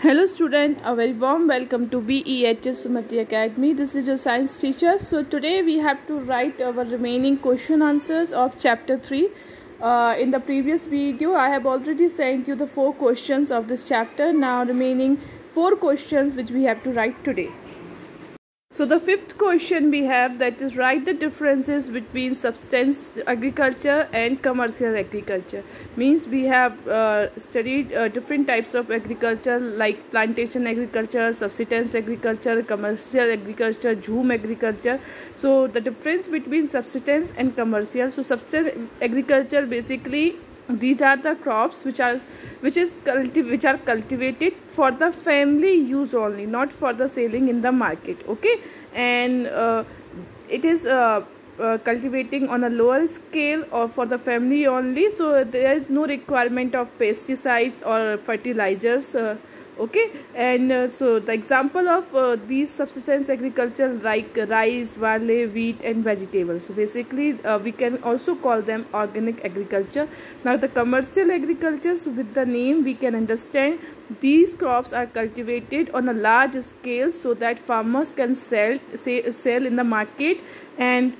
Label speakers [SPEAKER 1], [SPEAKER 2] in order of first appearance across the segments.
[SPEAKER 1] Hello student, a very warm welcome to BEHS Sumati Academy. This is your science teacher. So today we have to write our remaining question answers of chapter 3. In the previous video I have already sent you the 4 questions of this chapter. Now remaining 4 questions which we have to write today. So the 5th question we have, that is, write the differences between subsistence agriculture and commercial agriculture. Means we have studied different types of agriculture like plantation agriculture, subsistence agriculture, commercial agriculture, zoom agriculture. So the difference between subsistence and commercial. So subsistence agriculture, basically these are the crops which are cultivated for the family use only, not for the selling in the market. Okay, and it is cultivating on a lower scale or for the family only, so there is no requirement of pesticides or fertilizers. Okay, and so the example of these subsistence agriculture like rice, barley, wheat and vegetables. So basically we can also call them organic agriculture. Now the commercial agriculture, so with the name we can understand these crops are cultivated on a large scale so that farmers can sell in the market, and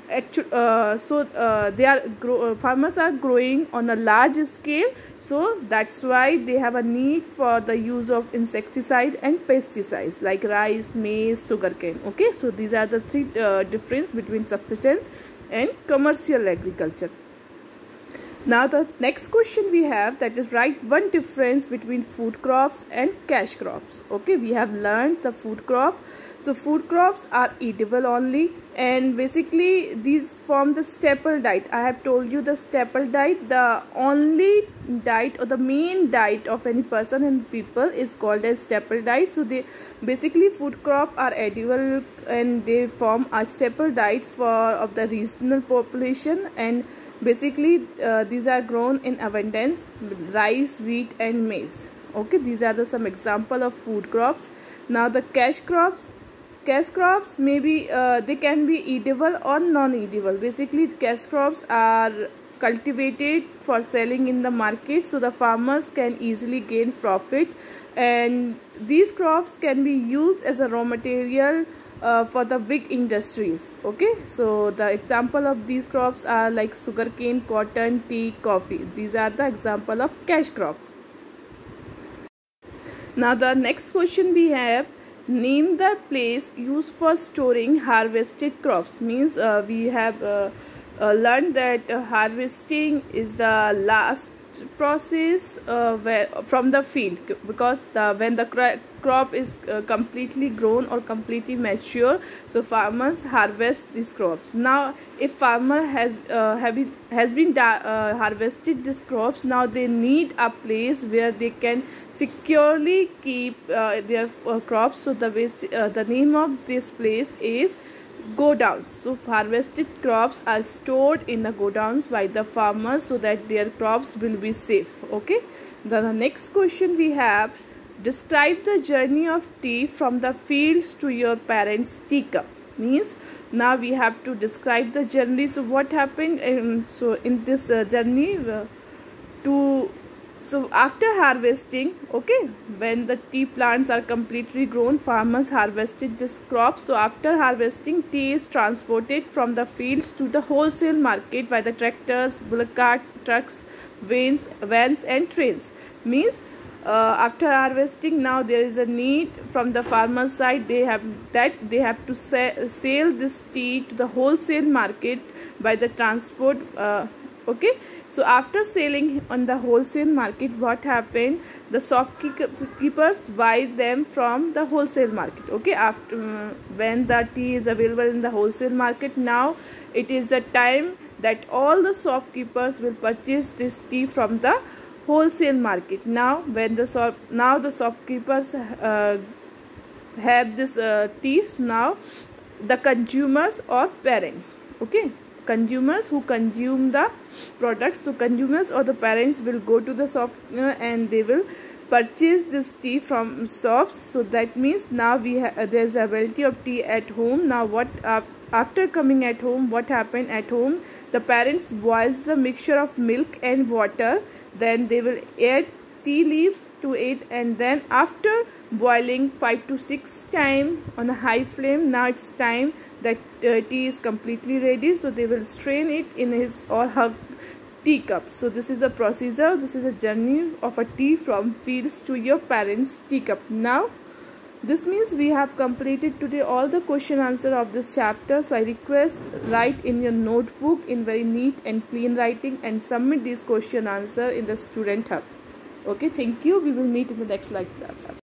[SPEAKER 1] farmers are growing on a large scale, so that's why they have a need for the use of insecticide and pesticides like rice, maize, sugarcane. Okay, so these are the 3 difference between subsistence and commercial agriculture. Now the next question we have, that is, write one difference between food crops and cash crops. Okay, we have learned the food crop. So food crops are eatable only, and basically these form the staple diet. I have told you the staple diet, the only diet or the main diet of any person and people is called as staple diet. So they basically food crop are edible and they form a staple diet of the regional population, and basically these are grown in abundance with rice, wheat and maize. Okay, these are some example of food crops. Now the cash crops maybe they can be eatable or non-eatable. Basically cash crops are cultivated for selling in the market, so the farmers can easily gain profit, and these crops can be used as a raw material for the big industries. Okay, so the example of these crops are like sugarcane, cotton, tea, coffee. These are the example of cash crop. Now the next question we have, name the place used for storing harvested crops. Means we have learned that harvesting is the last process from the field, because when the crop is completely grown or completely mature, so farmers harvest these crops. Now if farmer has been harvested these crops, now they need a place where they can securely keep their crops. So the name of this place is godowns. So harvested crops are stored in the godowns by the farmers so that their crops will be safe. Okay, the next question we have, describe the journey of tea from the fields to your parents' teacup. Means now we have to describe the journey. So what happened so in this journey so after harvesting, okay, when the tea plants are completely grown, farmers harvested this crop. So after harvesting, tea is transported from the fields to the wholesale market by the tractors, bullock carts, trucks, vans and trains. Means after harvesting, now there is a need from the farmer side. They have to sell this tea to the wholesale market by the transport. Okay, so after selling on the wholesale market, what happened, the shopkeepers buy them from the wholesale market. Okay, after when the tea is available in the wholesale market, now it is the time that all the shopkeepers will purchase this tea from the wholesale market. Now when the shopkeepers have this teas, now the consumers or parents, okay, consumers who consume the products, so consumers or the parents will go to the shop and they will purchase this tea from shops. So that means now there's availability of tea at home. Now what after coming at home, what happened at home, the parents boils the mixture of milk and water, then they will add tea leaves to it, and then after boiling 5 to 6 times on a high flame, now it's time that tea is completely ready. So they will strain it in his or her teacup. So this is a procedure, this is a journey of a tea from fields to your parents' teacup. Now this means we have completed today all the question answer of this chapter. So I request write in your notebook in very neat and clean writing and submit this question answer in the student hub. Okay, thank you. We will meet in the next live class.